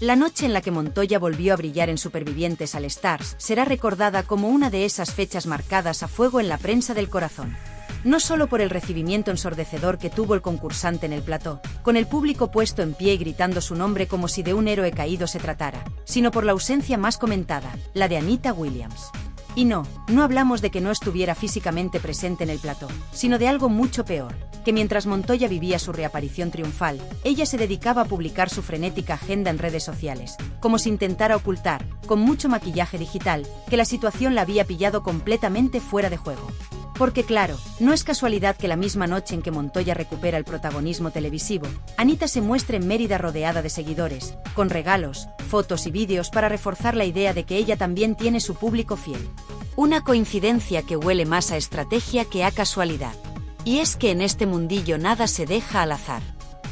La noche en la que Montoya volvió a brillar en Supervivientes All Stars será recordada como una de esas fechas marcadas a fuego en la prensa del corazón. No solo por el recibimiento ensordecedor que tuvo el concursante en el plató, con el público puesto en pie y gritando su nombre como si de un héroe caído se tratara, sino por la ausencia más comentada, la de Anita Williams. Y no hablamos de que no estuviera físicamente presente en el plató, sino de algo mucho peor, que mientras Montoya vivía su reaparición triunfal, ella se dedicaba a publicar su frenética agenda en redes sociales, como si intentara ocultar, con mucho maquillaje digital, que la situación la había pillado completamente fuera de juego. Porque claro, no es casualidad que la misma noche en que Montoya recupera el protagonismo televisivo, Anita se muestre en Mérida rodeada de seguidores, con regalos, fotos y vídeos para reforzar la idea de que ella también tiene su público fiel. Una coincidencia que huele más a estrategia que a casualidad. Y es que en este mundillo nada se deja al azar.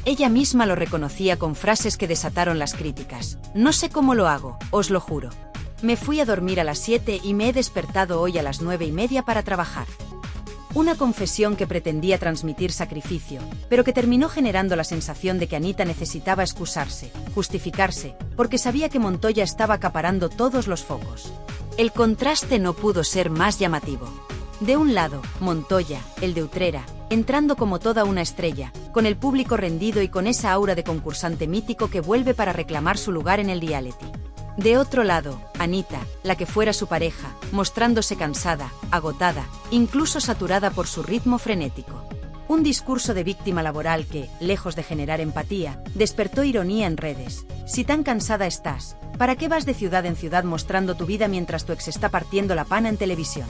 Ella misma lo reconocía con frases que desataron las críticas. No sé cómo lo hago, os lo juro. Me fui a dormir a las 7 y me he despertado hoy a las 9:30 para trabajar. Una confesión que pretendía transmitir sacrificio, pero que terminó generando la sensación de que Anita necesitaba excusarse, justificarse, porque sabía que Montoya estaba acaparando todos los focos. El contraste no pudo ser más llamativo. De un lado, Montoya, el de Utrera, entrando como toda una estrella, con el público rendido y con esa aura de concursante mítico que vuelve para reclamar su lugar en el reality. De otro lado, Anita, la que fuera su pareja, mostrándose cansada, agotada, incluso saturada por su ritmo frenético. Un discurso de víctima laboral que, lejos de generar empatía, despertó ironía en redes. Si tan cansada estás, ¿para qué vas de ciudad en ciudad mostrando tu vida mientras tu ex está partiendo la pana en televisión?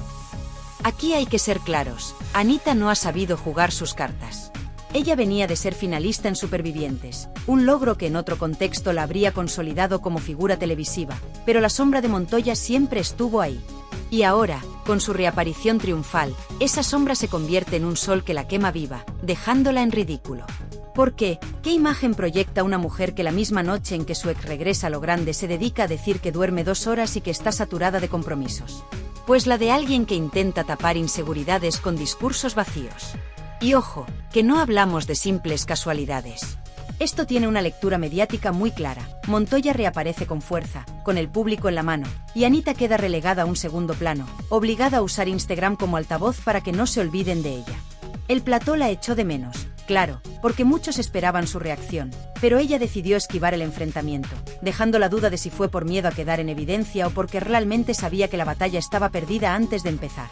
Aquí hay que ser claros, Anita no ha sabido jugar sus cartas. Ella venía de ser finalista en Supervivientes, un logro que en otro contexto la habría consolidado como figura televisiva, pero la sombra de Montoya siempre estuvo ahí. Y ahora, con su reaparición triunfal, esa sombra se convierte en un sol que la quema viva, dejándola en ridículo. Porque, ¿qué imagen proyecta una mujer que la misma noche en que su ex regresa a lo grande se dedica a decir que duerme 2 horas y que está saturada de compromisos? Pues la de alguien que intenta tapar inseguridades con discursos vacíos. Y ojo, que no hablamos de simples casualidades. Esto tiene una lectura mediática muy clara. Montoya reaparece con fuerza, con el público en la mano, y Anita queda relegada a un segundo plano, obligada a usar Instagram como altavoz para que no se olviden de ella. El plató la echó de menos, claro, porque muchos esperaban su reacción, pero ella decidió esquivar el enfrentamiento, dejando la duda de si fue por miedo a quedar en evidencia o porque realmente sabía que la batalla estaba perdida antes de empezar.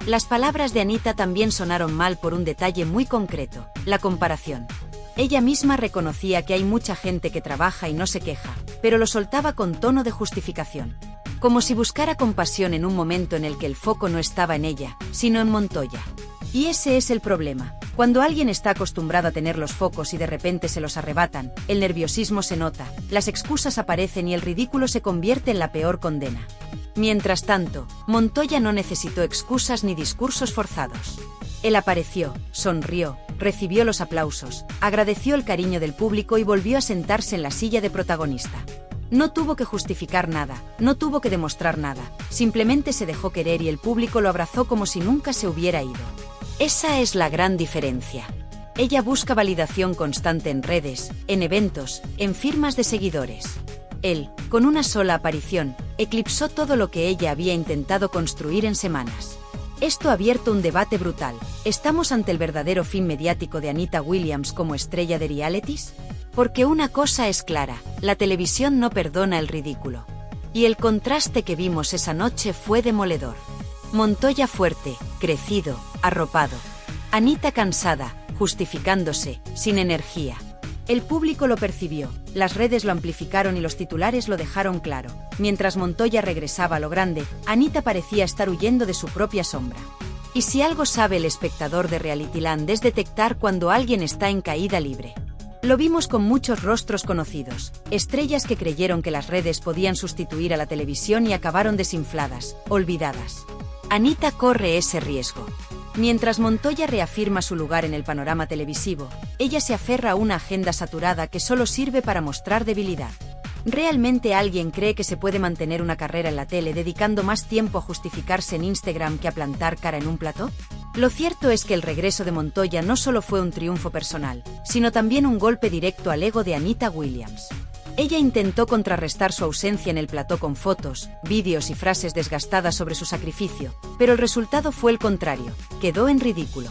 Las palabras de Anita también sonaron mal por un detalle muy concreto, la comparación. Ella misma reconocía que hay mucha gente que trabaja y no se queja, pero lo soltaba con tono de justificación. Como si buscara compasión en un momento en el que el foco no estaba en ella, sino en Montoya. Y ese es el problema. Cuando alguien está acostumbrado a tener los focos y de repente se los arrebatan, el nerviosismo se nota, las excusas aparecen y el ridículo se convierte en la peor condena. Mientras tanto, Montoya no necesitó excusas ni discursos forzados. Él apareció, sonrió, recibió los aplausos, agradeció el cariño del público y volvió a sentarse en la silla de protagonista. No tuvo que justificar nada, no tuvo que demostrar nada, simplemente se dejó querer y el público lo abrazó como si nunca se hubiera ido. Esa es la gran diferencia. Ella busca validación constante en redes, en eventos, en firmas de seguidores. Él, con una sola aparición, eclipsó todo lo que ella había intentado construir en semanas. Esto ha abierto un debate brutal. ¿Estamos ante el verdadero fin mediático de Anita Williams como estrella de realities? Porque una cosa es clara, la televisión no perdona el ridículo. Y el contraste que vimos esa noche fue demoledor. Montoya fuerte, crecido, arropado. Anita cansada, justificándose, sin energía. El público lo percibió, las redes lo amplificaron y los titulares lo dejaron claro. Mientras Montoya regresaba a lo grande, Anita parecía estar huyendo de su propia sombra. Y si algo sabe el espectador de Realityland es detectar cuando alguien está en caída libre. Lo vimos con muchos rostros conocidos, estrellas que creyeron que las redes podían sustituir a la televisión y acabaron desinfladas, olvidadas. Anita corre ese riesgo. Mientras Montoya reafirma su lugar en el panorama televisivo, ella se aferra a una agenda saturada que solo sirve para mostrar debilidad. ¿Realmente alguien cree que se puede mantener una carrera en la tele dedicando más tiempo a justificarse en Instagram que a plantar cara en un plató? Lo cierto es que el regreso de Montoya no solo fue un triunfo personal, sino también un golpe directo al ego de Anita Williams. Ella intentó contrarrestar su ausencia en el plató con fotos, vídeos y frases desgastadas sobre su sacrificio, pero el resultado fue el contrario, quedó en ridículo.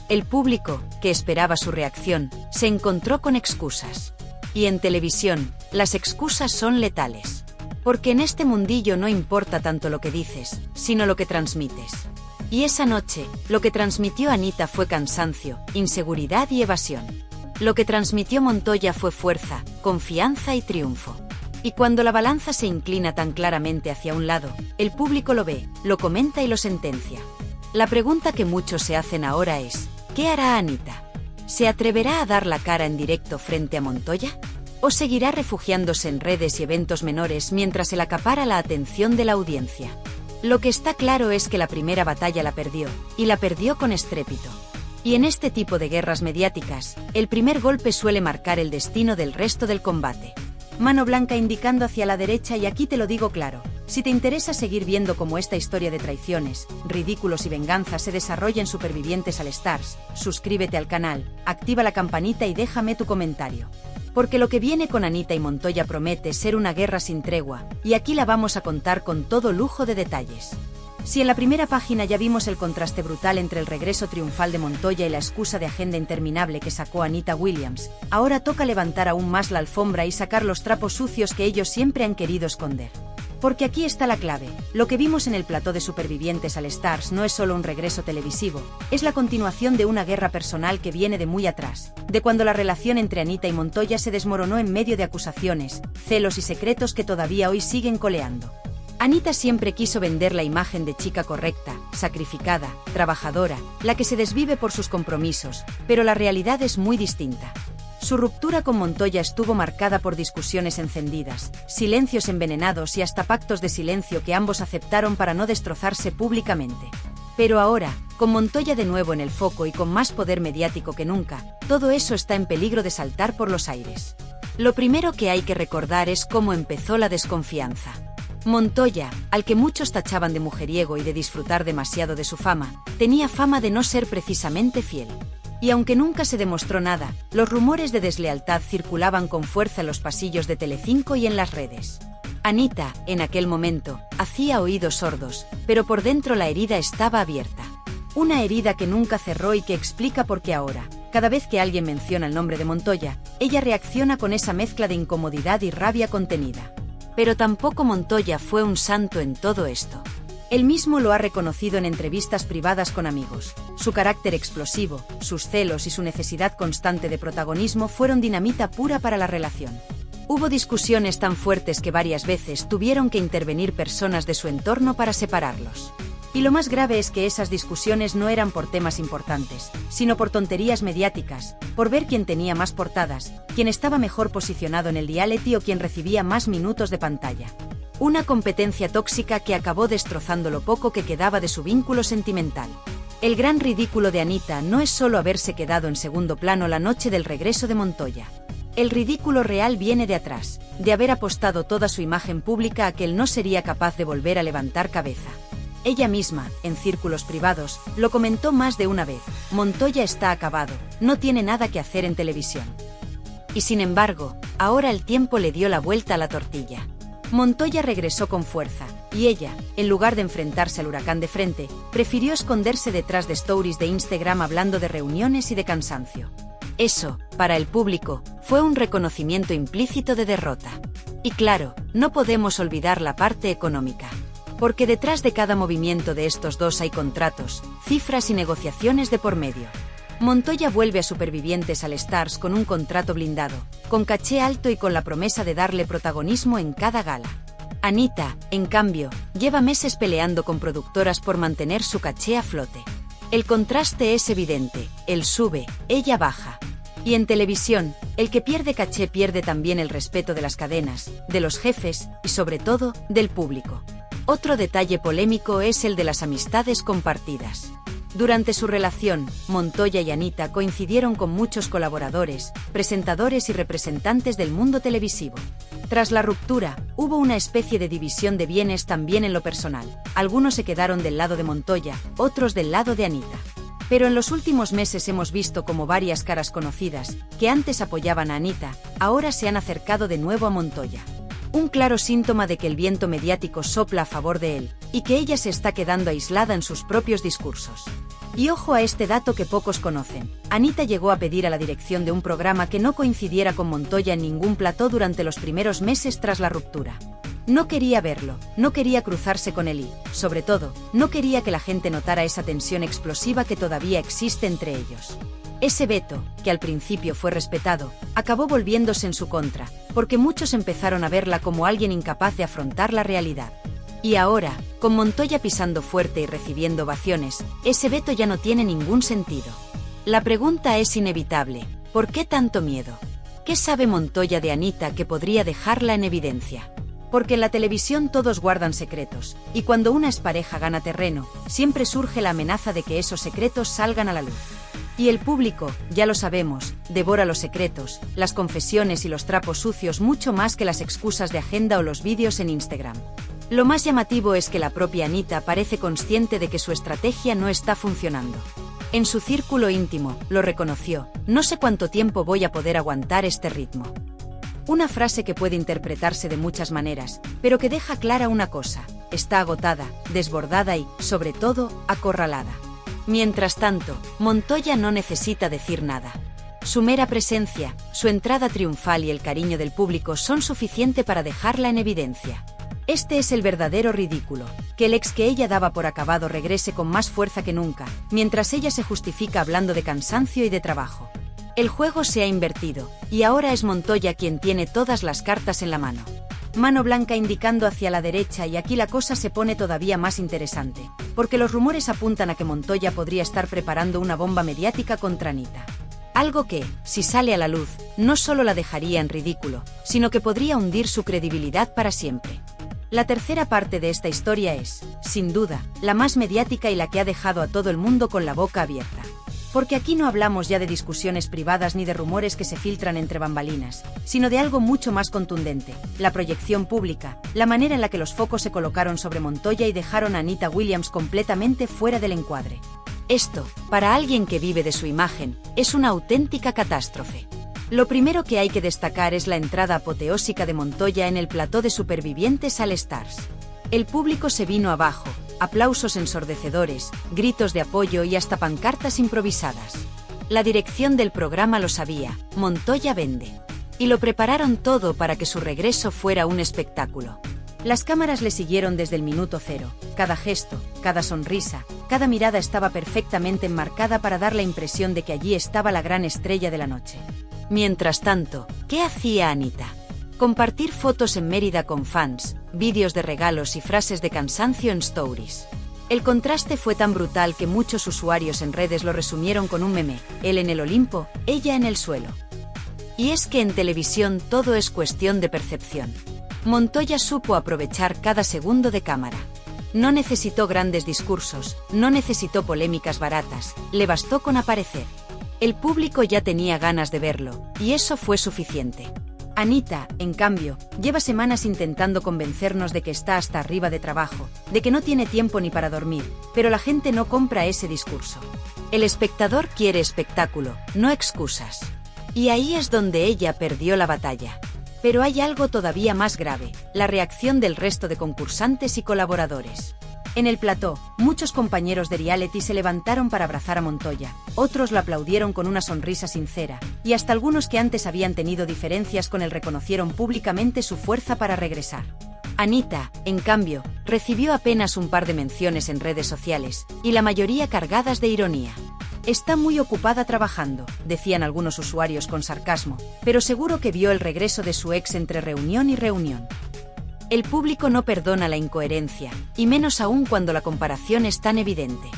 El público, que esperaba su reacción, se encontró con excusas. Y en televisión, las excusas son letales. Porque en este mundillo no importa tanto lo que dices, sino lo que transmites. Y esa noche, lo que transmitió Anita fue cansancio, inseguridad y evasión. Lo que transmitió Montoya fue fuerza, confianza y triunfo. Y cuando la balanza se inclina tan claramente hacia un lado, el público lo ve, lo comenta y lo sentencia. La pregunta que muchos se hacen ahora es, ¿qué hará Anita? ¿Se atreverá a dar la cara en directo frente a Montoya? ¿O seguirá refugiándose en redes y eventos menores mientras él acapara la atención de la audiencia? Lo que está claro es que la primera batalla la perdió, y la perdió con estrépito. Y en este tipo de guerras mediáticas, el primer golpe suele marcar el destino del resto del combate. Mano blanca indicando hacia la derecha y aquí te lo digo claro. Si te interesa seguir viendo cómo esta historia de traiciones, ridículos y venganza se desarrolla en Supervivientes All Stars, suscríbete al canal, activa la campanita y déjame tu comentario. Porque lo que viene con Anita y Montoya promete ser una guerra sin tregua, y aquí la vamos a contar con todo lujo de detalles. Si en la primera página ya vimos el contraste brutal entre el regreso triunfal de Montoya y la excusa de agenda interminable que sacó Anita Williams, ahora toca levantar aún más la alfombra y sacar los trapos sucios que ellos siempre han querido esconder. Porque aquí está la clave, lo que vimos en el plató de Supervivientes All Stars no es solo un regreso televisivo, es la continuación de una guerra personal que viene de muy atrás, de cuando la relación entre Anita y Montoya se desmoronó en medio de acusaciones, celos y secretos que todavía hoy siguen coleando. Anita siempre quiso vender la imagen de chica correcta, sacrificada, trabajadora, la que se desvive por sus compromisos, pero la realidad es muy distinta. Su ruptura con Montoya estuvo marcada por discusiones encendidas, silencios envenenados y hasta pactos de silencio que ambos aceptaron para no destrozarse públicamente. Pero ahora, con Montoya de nuevo en el foco y con más poder mediático que nunca, todo eso está en peligro de saltar por los aires. Lo primero que hay que recordar es cómo empezó la desconfianza. Montoya, al que muchos tachaban de mujeriego y de disfrutar demasiado de su fama, tenía fama de no ser precisamente fiel. Y aunque nunca se demostró nada, los rumores de deslealtad circulaban con fuerza en los pasillos de Telecinco y en las redes. Anita, en aquel momento, hacía oídos sordos, pero por dentro la herida estaba abierta. Una herida que nunca cerró y que explica por qué ahora, cada vez que alguien menciona el nombre de Montoya, ella reacciona con esa mezcla de incomodidad y rabia contenida. Pero tampoco Montoya fue un santo en todo esto. Él mismo lo ha reconocido en entrevistas privadas con amigos. Su carácter explosivo, sus celos y su necesidad constante de protagonismo fueron dinamita pura para la relación. Hubo discusiones tan fuertes que varias veces tuvieron que intervenir personas de su entorno para separarlos. Y lo más grave es que esas discusiones no eran por temas importantes, sino por tonterías mediáticas, por ver quién tenía más portadas, quién estaba mejor posicionado en el reality o quién recibía más minutos de pantalla. Una competencia tóxica que acabó destrozando lo poco que quedaba de su vínculo sentimental. El gran ridículo de Anita no es solo haberse quedado en segundo plano la noche del regreso de Montoya. El ridículo real viene de atrás, de haber apostado toda su imagen pública a que él no sería capaz de volver a levantar cabeza. Ella misma, en círculos privados, lo comentó más de una vez: Montoya está acabado, no tiene nada que hacer en televisión. Y sin embargo, ahora el tiempo le dio la vuelta a la tortilla. Montoya regresó con fuerza, y ella, en lugar de enfrentarse al huracán de frente, prefirió esconderse detrás de stories de Instagram hablando de reuniones y de cansancio. Eso, para el público, fue un reconocimiento implícito de derrota. Y claro, no podemos olvidar la parte económica. Porque detrás de cada movimiento de estos dos hay contratos, cifras y negociaciones de por medio. Montoya vuelve a Supervivientes All Stars con un contrato blindado, con caché alto y con la promesa de darle protagonismo en cada gala. Anita, en cambio, lleva meses peleando con productoras por mantener su caché a flote. El contraste es evidente, él sube, ella baja. Y en televisión, el que pierde caché pierde también el respeto de las cadenas, de los jefes y sobre todo, del público. Otro detalle polémico es el de las amistades compartidas. Durante su relación, Montoya y Anita coincidieron con muchos colaboradores, presentadores y representantes del mundo televisivo. Tras la ruptura, hubo una especie de división de bienes también en lo personal. Algunos se quedaron del lado de Montoya, otros del lado de Anita. Pero en los últimos meses hemos visto como varias caras conocidas, que antes apoyaban a Anita, ahora se han acercado de nuevo a Montoya. Un claro síntoma de que el viento mediático sopla a favor de él, y que ella se está quedando aislada en sus propios discursos. Y ojo a este dato que pocos conocen. Anita llegó a pedir a la dirección de un programa que no coincidiera con Montoya en ningún plató durante los primeros meses tras la ruptura. No quería verlo, no quería cruzarse con él y, sobre todo, no quería que la gente notara esa tensión explosiva que todavía existe entre ellos. Ese veto, que al principio fue respetado, acabó volviéndose en su contra, porque muchos empezaron a verla como alguien incapaz de afrontar la realidad. Y ahora, con Montoya pisando fuerte y recibiendo ovaciones, ese veto ya no tiene ningún sentido. La pregunta es inevitable: ¿por qué tanto miedo? ¿Qué sabe Montoya de Anita que podría dejarla en evidencia? Porque en la televisión todos guardan secretos, y cuando una expareja gana terreno, siempre surge la amenaza de que esos secretos salgan a la luz. Y el público, ya lo sabemos, devora los secretos, las confesiones y los trapos sucios mucho más que las excusas de agenda o los vídeos en Instagram. Lo más llamativo es que la propia Anita parece consciente de que su estrategia no está funcionando. En su círculo íntimo, lo reconoció: no sé cuánto tiempo voy a poder aguantar este ritmo. Una frase que puede interpretarse de muchas maneras, pero que deja clara una cosa: está agotada, desbordada y, sobre todo, acorralada. Mientras tanto, Montoya no necesita decir nada. Su mera presencia, su entrada triunfal y el cariño del público son suficiente para dejarla en evidencia. Este es el verdadero ridículo: que el ex que ella daba por acabado regrese con más fuerza que nunca, mientras ella se justifica hablando de cansancio y de trabajo. El juego se ha invertido, y ahora es Montoya quien tiene todas las cartas en la mano. Mano blanca indicando hacia la derecha, y aquí la cosa se pone todavía más interesante, porque los rumores apuntan a que Montoya podría estar preparando una bomba mediática contra Anita. Algo que, si sale a la luz, no solo la dejaría en ridículo, sino que podría hundir su credibilidad para siempre. La tercera parte de esta historia es, sin duda, la más mediática y la que ha dejado a todo el mundo con la boca abierta. Porque aquí no hablamos ya de discusiones privadas ni de rumores que se filtran entre bambalinas, sino de algo mucho más contundente: la proyección pública, la manera en la que los focos se colocaron sobre Montoya y dejaron a Anita Williams completamente fuera del encuadre. Esto, para alguien que vive de su imagen, es una auténtica catástrofe. Lo primero que hay que destacar es la entrada apoteósica de Montoya en el plató de Supervivientes All Stars. El público se vino abajo, aplausos ensordecedores, gritos de apoyo y hasta pancartas improvisadas. La dirección del programa lo sabía: Montoya vende. Y lo prepararon todo para que su regreso fuera un espectáculo. Las cámaras le siguieron desde el minuto cero. Cada gesto, cada sonrisa, cada mirada estaba perfectamente enmarcada para dar la impresión de que allí estaba la gran estrella de la noche. Mientras tanto, ¿qué hacía Anita? Compartir fotos en Mérida con fans, vídeos de regalos y frases de cansancio en stories. El contraste fue tan brutal que muchos usuarios en redes lo resumieron con un meme: él en el Olimpo, ella en el suelo. Y es que en televisión todo es cuestión de percepción. Montoya supo aprovechar cada segundo de cámara. No necesitó grandes discursos, no necesitó polémicas baratas, le bastó con aparecer. El público ya tenía ganas de verlo, y eso fue suficiente. Anita, en cambio, lleva semanas intentando convencernos de que está hasta arriba de trabajo, de que no tiene tiempo ni para dormir, pero la gente no compra ese discurso. El espectador quiere espectáculo, no excusas. Y ahí es donde ella perdió la batalla. Pero hay algo todavía más grave: la reacción del resto de concursantes y colaboradores. En el plató, muchos compañeros de reality se levantaron para abrazar a Montoya, otros lo aplaudieron con una sonrisa sincera, y hasta algunos que antes habían tenido diferencias con él reconocieron públicamente su fuerza para regresar. Anita, en cambio, recibió apenas un par de menciones en redes sociales, y la mayoría cargadas de ironía. Está muy ocupada trabajando, decían algunos usuarios con sarcasmo, pero seguro que vio el regreso de su ex entre reunión y reunión. El público no perdona la incoherencia, y menos aún cuando la comparación es tan evidente.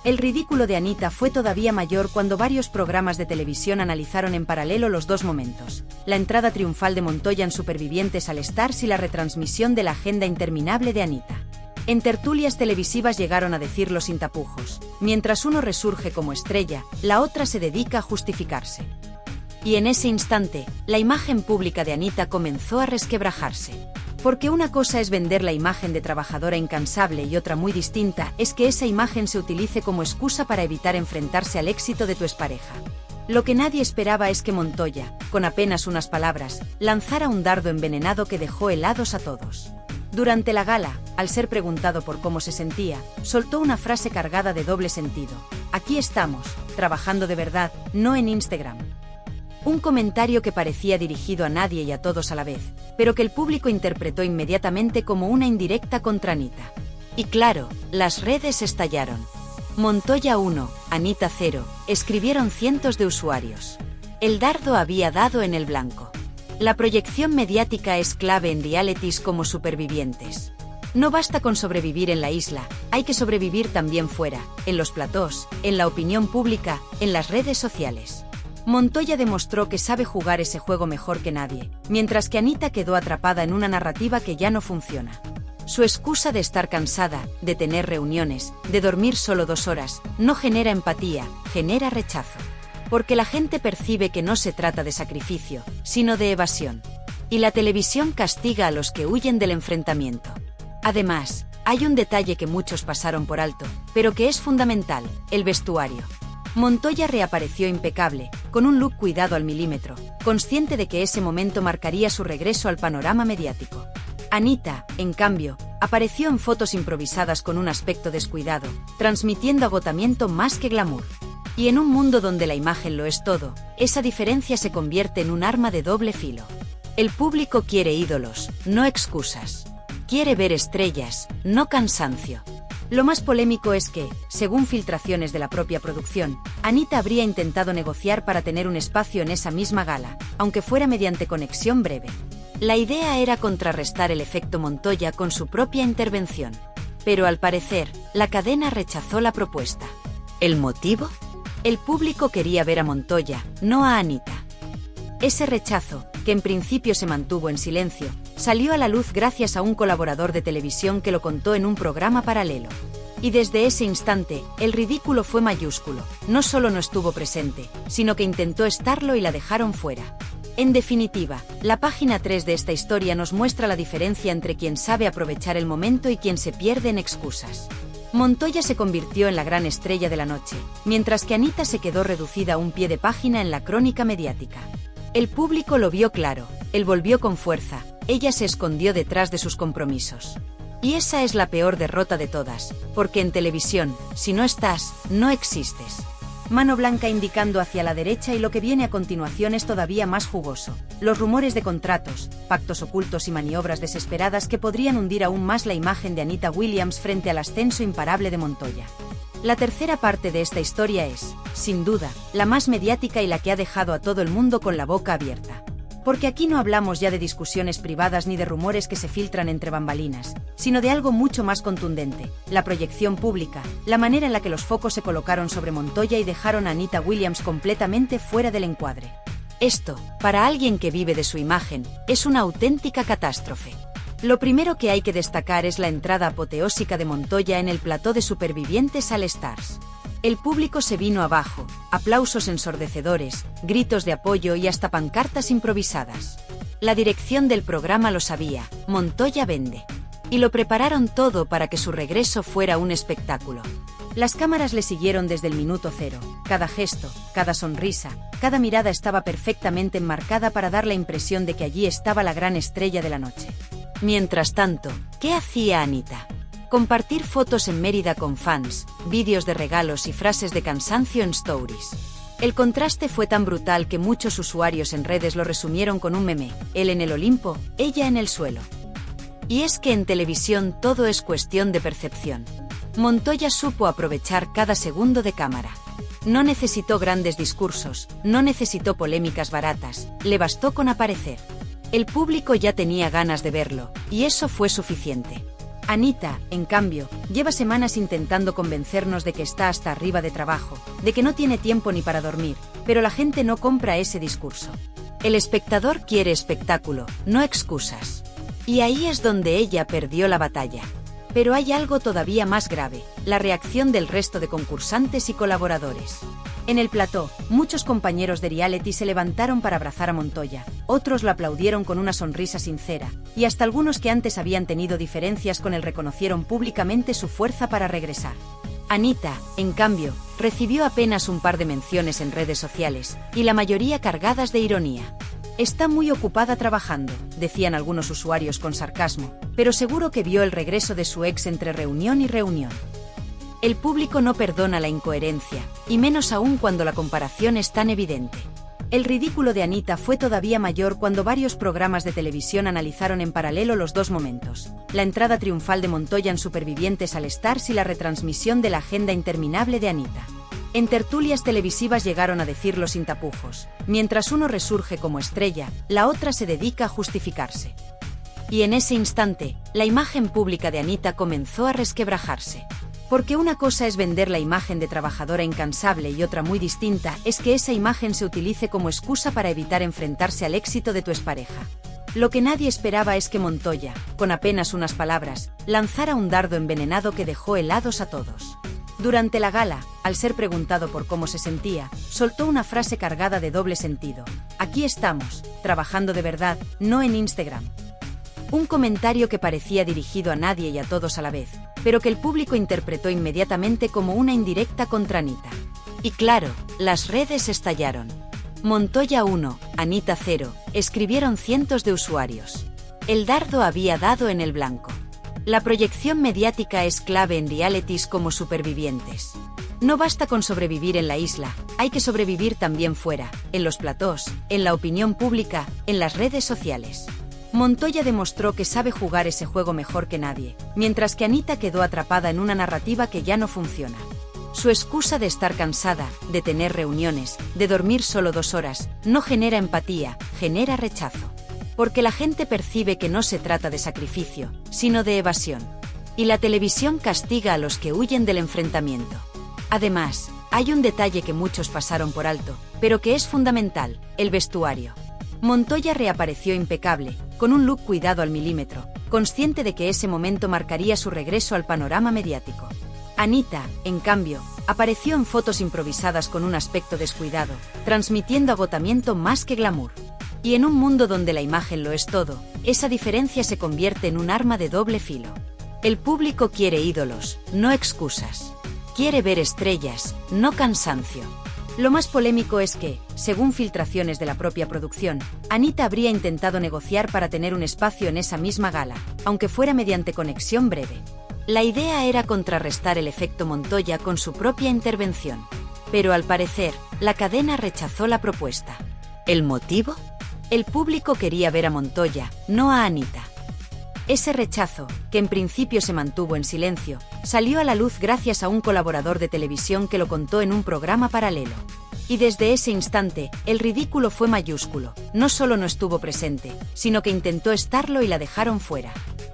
El ridículo de Anita fue todavía mayor cuando varios programas de televisión analizaron en paralelo los dos momentos: la entrada triunfal de Montoya en Supervivientes All Stars y la retransmisión de la agenda interminable de Anita. En tertulias televisivas llegaron a decirlo sin tapujos: mientras uno resurge como estrella, la otra se dedica a justificarse. Y en ese instante, la imagen pública de Anita comenzó a resquebrajarse. Porque una cosa es vender la imagen de trabajadora incansable y otra muy distinta es que esa imagen se utilice como excusa para evitar enfrentarse al éxito de tu expareja. Lo que nadie esperaba es que Montoya, con apenas unas palabras, lanzara un dardo envenenado que dejó helados a todos. Durante la gala, al ser preguntado por cómo se sentía, soltó una frase cargada de doble sentido: "Aquí estamos, trabajando de verdad, no en Instagram". Un comentario que parecía dirigido a nadie y a todos a la vez, pero que el público interpretó inmediatamente como una indirecta contra Anita. Y claro, las redes estallaron. Montoya 1, Anita 0, escribieron cientos de usuarios. El dardo había dado en el blanco. La proyección mediática es clave en realities como Supervivientes. No basta con sobrevivir en la isla, hay que sobrevivir también fuera, en los platós, en la opinión pública, en las redes sociales. Montoya demostró que sabe jugar ese juego mejor que nadie, mientras que Anita quedó atrapada en una narrativa que ya no funciona. Su excusa de estar cansada, de tener reuniones, de dormir solo 2 horas, no genera empatía, genera rechazo. Porque la gente percibe que no se trata de sacrificio, sino de evasión. Y la televisión castiga a los que huyen del enfrentamiento. Además, hay un detalle que muchos pasaron por alto, pero que es fundamental: el vestuario. Montoya reapareció impecable, con un look cuidado al milímetro, consciente de que ese momento marcaría su regreso al panorama mediático. Anita, en cambio, apareció en fotos improvisadas con un aspecto descuidado, transmitiendo agotamiento más que glamour. Y en un mundo donde la imagen lo es todo, esa diferencia se convierte en un arma de doble filo. El público quiere ídolos, no excusas. Quiere ver estrellas, no cansancio. Lo más polémico es que, según filtraciones de la propia producción, Anita habría intentado negociar para tener un espacio en esa misma gala, aunque fuera mediante conexión breve. La idea era contrarrestar el efecto Montoya con su propia intervención. Pero al parecer, la cadena rechazó la propuesta. ¿El motivo? El público quería ver a Montoya, no a Anita. Ese rechazo, que en principio se mantuvo en silencio, salió a la luz gracias a un colaborador de televisión que lo contó en un programa paralelo. Y desde ese instante, el ridículo fue mayúsculo. No solo no estuvo presente, sino que intentó estarlo y la dejaron fuera. En definitiva, la página 3 de esta historia nos muestra la diferencia entre quien sabe aprovechar el momento y quien se pierde en excusas. Montoya se convirtió en la gran estrella de la noche, mientras que Anita se quedó reducida a un pie de página en la crónica mediática. El público lo vio claro, él volvió con fuerza, ella se escondió detrás de sus compromisos. Y esa es la peor derrota de todas, porque en televisión, si no estás, no existes. Mano blanca indicando hacia la derecha, y lo que viene a continuación es todavía más jugoso. Los rumores de contratos, pactos ocultos y maniobras desesperadas que podrían hundir aún más la imagen de Anita Williams frente al ascenso imparable de Montoya. La tercera parte de esta historia es, sin duda, la más mediática y la que ha dejado a todo el mundo con la boca abierta. Porque aquí no hablamos ya de discusiones privadas ni de rumores que se filtran entre bambalinas, sino de algo mucho más contundente: la proyección pública, la manera en la que los focos se colocaron sobre Montoya y dejaron a Anita Williams completamente fuera del encuadre. Esto, para alguien que vive de su imagen, es una auténtica catástrofe. Lo primero que hay que destacar es la entrada apoteósica de Montoya en el plató de Supervivientes All Stars. El público se vino abajo, aplausos ensordecedores, gritos de apoyo y hasta pancartas improvisadas. La dirección del programa lo sabía: Montoya vende. Y lo prepararon todo para que su regreso fuera un espectáculo. Las cámaras le siguieron desde el minuto cero, cada gesto, cada sonrisa, cada mirada estaba perfectamente enmarcada para dar la impresión de que allí estaba la gran estrella de la noche. Mientras tanto, ¿qué hacía Anita? Compartir fotos en Mérida con fans, vídeos de regalos y frases de cansancio en stories. El contraste fue tan brutal que muchos usuarios en redes lo resumieron con un meme: él en el Olimpo, ella en el suelo. Y es que en televisión todo es cuestión de percepción. Montoya supo aprovechar cada segundo de cámara. No necesitó grandes discursos, no necesitó polémicas baratas, le bastó con aparecer. El público ya tenía ganas de verlo, y eso fue suficiente. Anita, en cambio, lleva semanas intentando convencernos de que está hasta arriba de trabajo, de que no tiene tiempo ni para dormir, pero la gente no compra ese discurso. El espectador quiere espectáculo, no excusas. Y ahí es donde ella perdió la batalla. Pero hay algo todavía más grave: la reacción del resto de concursantes y colaboradores. En el plató, muchos compañeros de reality se levantaron para abrazar a Montoya, otros lo aplaudieron con una sonrisa sincera, y hasta algunos que antes habían tenido diferencias con él reconocieron públicamente su fuerza para regresar. Anita, en cambio, recibió apenas un par de menciones en redes sociales, y la mayoría cargadas de ironía. Está muy ocupada trabajando, decían algunos usuarios con sarcasmo, pero seguro que vio el regreso de su ex entre reunión y reunión. El público no perdona la incoherencia, y menos aún cuando la comparación es tan evidente. El ridículo de Anita fue todavía mayor cuando varios programas de televisión analizaron en paralelo los dos momentos: la entrada triunfal de Montoya en Supervivientes al Stars y la retransmisión de la agenda interminable de Anita. En tertulias televisivas llegaron a decirlo sin tapujos: mientras uno resurge como estrella, la otra se dedica a justificarse. Y en ese instante, la imagen pública de Anita comenzó a resquebrajarse. Porque una cosa es vender la imagen de trabajadora incansable y otra muy distinta es que esa imagen se utilice como excusa para evitar enfrentarse al éxito de tu expareja. Lo que nadie esperaba es que Montoya, con apenas unas palabras, lanzara un dardo envenenado que dejó helados a todos. Durante la gala, al ser preguntado por cómo se sentía, soltó una frase cargada de doble sentido: aquí estamos, trabajando de verdad, no en Instagram. Un comentario que parecía dirigido a nadie y a todos a la vez, pero que el público interpretó inmediatamente como una indirecta contra Anita. Y claro, las redes estallaron. Montoya 1, Anita 0, escribieron cientos de usuarios. El dardo había dado en el blanco. La proyección mediática es clave en realities como Supervivientes. No basta con sobrevivir en la isla, hay que sobrevivir también fuera, en los platós, en la opinión pública, en las redes sociales. Montoya demostró que sabe jugar ese juego mejor que nadie, mientras que Anita quedó atrapada en una narrativa que ya no funciona. Su excusa de estar cansada, de tener reuniones, de dormir solo 2 horas, no genera empatía, genera rechazo. Porque la gente percibe que no se trata de sacrificio, sino de evasión. Y la televisión castiga a los que huyen del enfrentamiento. Además, hay un detalle que muchos pasaron por alto, pero que es fundamental: el vestuario. Montoya reapareció impecable, con un look cuidado al milímetro, consciente de que ese momento marcaría su regreso al panorama mediático. Anita, en cambio, apareció en fotos improvisadas con un aspecto descuidado, transmitiendo agotamiento más que glamour. Y en un mundo donde la imagen lo es todo, esa diferencia se convierte en un arma de doble filo. El público quiere ídolos, no excusas. Quiere ver estrellas, no cansancio. Lo más polémico es que, según filtraciones de la propia producción, Anita habría intentado negociar para tener un espacio en esa misma gala, aunque fuera mediante conexión breve. La idea era contrarrestar el efecto Montoya con su propia intervención. Pero al parecer, la cadena rechazó la propuesta. ¿El motivo? El público quería ver a Montoya, no a Anita. Ese rechazo, que en principio se mantuvo en silencio, salió a la luz gracias a un colaborador de televisión que lo contó en un programa paralelo. Y desde ese instante, el ridículo fue mayúsculo. No solo no estuvo presente, sino que intentó estarlo y la dejaron fuera.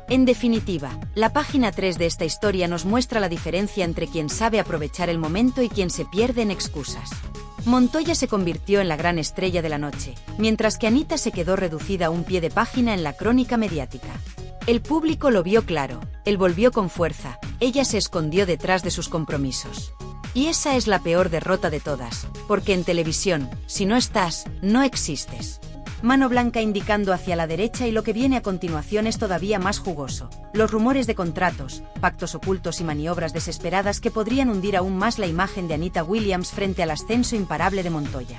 En definitiva, la página 3 de esta historia nos muestra la diferencia entre quien sabe aprovechar el momento y quien se pierde en excusas. Montoya se convirtió en la gran estrella de la noche, mientras que Anita se quedó reducida a un pie de página en la crónica mediática. El público lo vio claro, él volvió con fuerza, ella se escondió detrás de sus compromisos. Y esa es la peor derrota de todas, porque en televisión, si no estás, no existes. Mano blanca indicando hacia la derecha, y lo que viene a continuación es todavía más jugoso. Los rumores de contratos, pactos ocultos y maniobras desesperadas que podrían hundir aún más la imagen de Anita Williams frente al ascenso imparable de Montoya.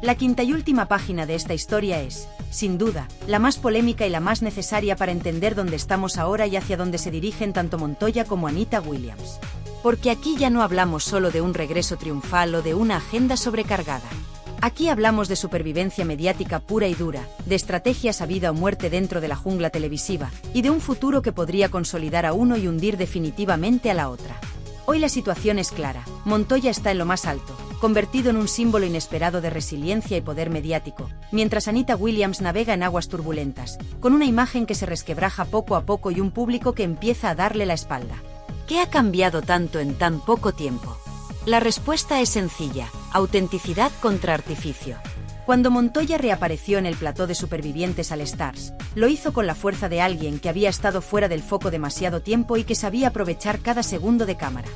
La quinta y última página de esta historia es, sin duda, la más polémica y la más necesaria para entender dónde estamos ahora y hacia dónde se dirigen tanto Montoya como Anita Williams. Porque aquí ya no hablamos solo de un regreso triunfal o de una agenda sobrecargada. Aquí hablamos de supervivencia mediática pura y dura, de estrategias a vida o muerte dentro de la jungla televisiva, y de un futuro que podría consolidar a uno y hundir definitivamente a la otra. Hoy la situación es clara: Montoya está en lo más alto, convertido en un símbolo inesperado de resiliencia y poder mediático, mientras Anita Williams navega en aguas turbulentas, con una imagen que se resquebraja poco a poco y un público que empieza a darle la espalda. ¿Qué ha cambiado tanto en tan poco tiempo? La respuesta es sencilla: autenticidad contra artificio. Cuando Montoya reapareció en el plató de Supervivientes al Stars, lo hizo con la fuerza de alguien que había estado fuera del foco demasiado tiempo y que sabía aprovechar cada segundo de cámara.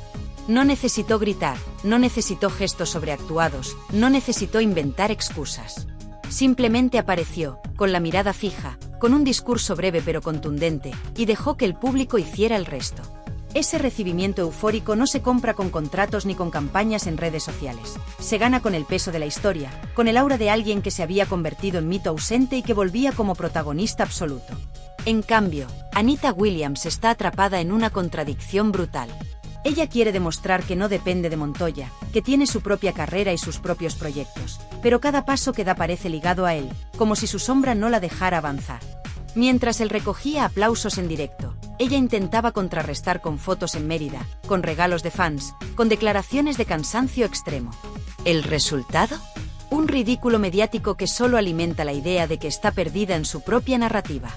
No necesitó gritar, no necesitó gestos sobreactuados, no necesitó inventar excusas. Simplemente apareció, con la mirada fija, con un discurso breve pero contundente, y dejó que el público hiciera el resto. Ese recibimiento eufórico no se compra con contratos ni con campañas en redes sociales. Se gana con el peso de la historia, con el aura de alguien que se había convertido en mito ausente y que volvía como protagonista absoluto. En cambio, Anita Williams está atrapada en una contradicción brutal. Ella quiere demostrar que no depende de Montoya, que tiene su propia carrera y sus propios proyectos, pero cada paso que da parece ligado a él, como si su sombra no la dejara avanzar. Mientras él recogía aplausos en directo, ella intentaba contrarrestar con fotos en Mérida, con regalos de fans, con declaraciones de cansancio extremo. ¿El resultado? Un ridículo mediático que solo alimenta la idea de que está perdida en su propia narrativa.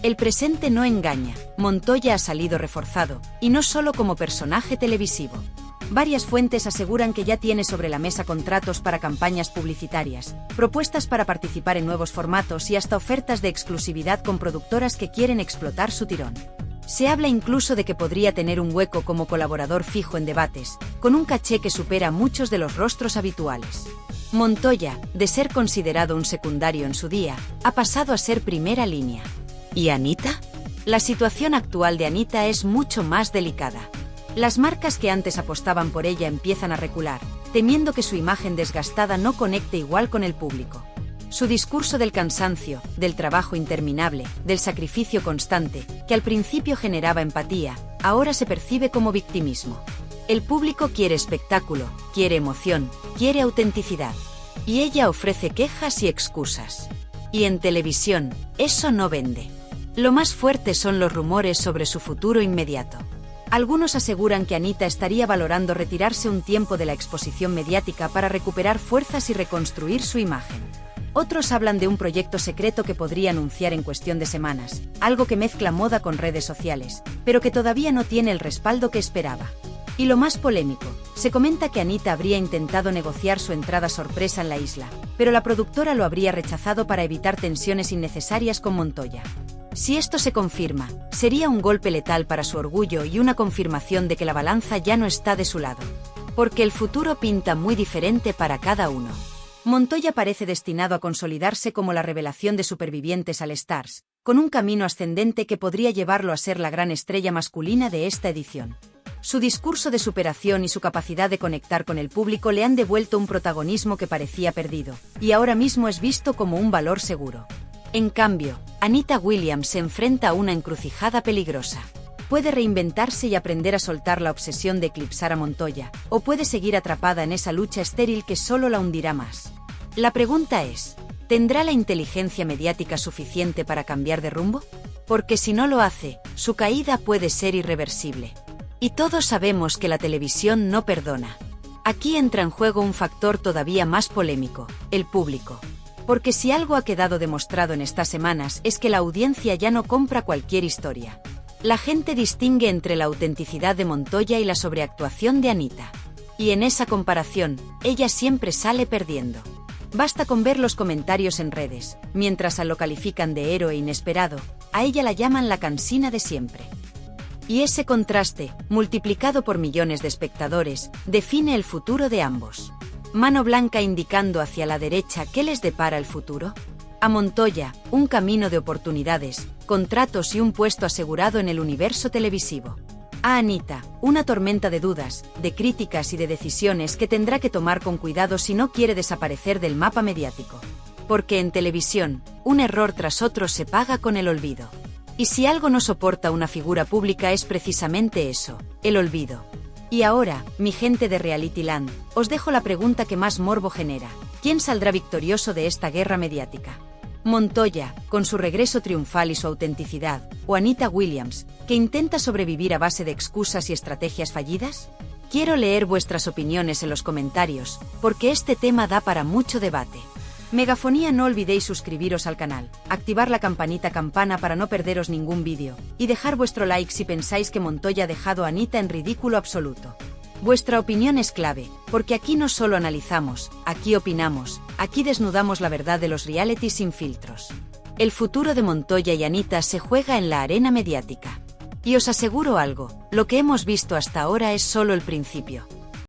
El presente no engaña, Montoya ha salido reforzado, y no solo como personaje televisivo. Varias fuentes aseguran que ya tiene sobre la mesa contratos para campañas publicitarias, propuestas para participar en nuevos formatos y hasta ofertas de exclusividad con productoras que quieren explotar su tirón. Se habla incluso de que podría tener un hueco como colaborador fijo en debates, con un caché que supera a muchos de los rostros habituales. Montoya, de ser considerado un secundario en su día, ha pasado a ser primera línea. ¿Y Anita? La situación actual de Anita es mucho más delicada. Las marcas que antes apostaban por ella empiezan a recular, temiendo que su imagen desgastada no conecte igual con el público. Su discurso del cansancio, del trabajo interminable, del sacrificio constante, que al principio generaba empatía, ahora se percibe como victimismo. El público quiere espectáculo, quiere emoción, quiere autenticidad. Y ella ofrece quejas y excusas. Y en televisión, eso no vende. Lo más fuerte son los rumores sobre su futuro inmediato. Algunos aseguran que Anita estaría valorando retirarse un tiempo de la exposición mediática para recuperar fuerzas y reconstruir su imagen. Otros hablan de un proyecto secreto que podría anunciar en cuestión de semanas, algo que mezcla moda con redes sociales, pero que todavía no tiene el respaldo que esperaba. Y lo más polémico, se comenta que Anita habría intentado negociar su entrada sorpresa en la isla, pero la productora lo habría rechazado para evitar tensiones innecesarias con Montoya. Si esto se confirma, sería un golpe letal para su orgullo y una confirmación de que la balanza ya no está de su lado. Porque el futuro pinta muy diferente para cada uno. Montoya parece destinado a consolidarse como la revelación de Supervivientes All Stars, con un camino ascendente que podría llevarlo a ser la gran estrella masculina de esta edición. Su discurso de superación y su capacidad de conectar con el público le han devuelto un protagonismo que parecía perdido, y ahora mismo es visto como un valor seguro. En cambio, Anita Williams se enfrenta a una encrucijada peligrosa. Puede reinventarse y aprender a soltar la obsesión de eclipsar a Montoya, o puede seguir atrapada en esa lucha estéril que solo la hundirá más. La pregunta es, ¿tendrá la inteligencia mediática suficiente para cambiar de rumbo? Porque si no lo hace, su caída puede ser irreversible. Y todos sabemos que la televisión no perdona. Aquí entra en juego un factor todavía más polémico, el público. Porque si algo ha quedado demostrado en estas semanas es que la audiencia ya no compra cualquier historia. La gente distingue entre la autenticidad de Montoya y la sobreactuación de Anita. Y en esa comparación, ella siempre sale perdiendo. Basta con ver los comentarios en redes, mientras a lo califican de héroe inesperado, a ella la llaman la cansina de siempre. Y ese contraste, multiplicado por millones de espectadores, define el futuro de ambos. Mano blanca indicando hacia la derecha qué les depara el futuro. A Montoya, un camino de oportunidades, contratos y un puesto asegurado en el universo televisivo. A Anita, una tormenta de dudas, de críticas y de decisiones que tendrá que tomar con cuidado si no quiere desaparecer del mapa mediático. Porque en televisión, un error tras otro se paga con el olvido. Y si algo no soporta una figura pública es precisamente eso, el olvido. Y ahora, mi gente de Reality Land, os dejo la pregunta que más morbo genera. ¿Quién saldrá victorioso de esta guerra mediática? ¿Montoya, con su regreso triunfal y su autenticidad, o Anita Williams, que intenta sobrevivir a base de excusas y estrategias fallidas? Quiero leer vuestras opiniones en los comentarios, porque este tema da para mucho debate. Megafonía, no olvidéis suscribiros al canal, activar la campana para no perderos ningún vídeo, y dejar vuestro like si pensáis que Montoya ha dejado a Anita en ridículo absoluto. Vuestra opinión es clave, porque aquí no solo analizamos, aquí opinamos, aquí desnudamos la verdad de los realities sin filtros. El futuro de Montoya y Anita se juega en la arena mediática. Y os aseguro algo, lo que hemos visto hasta ahora es solo el principio.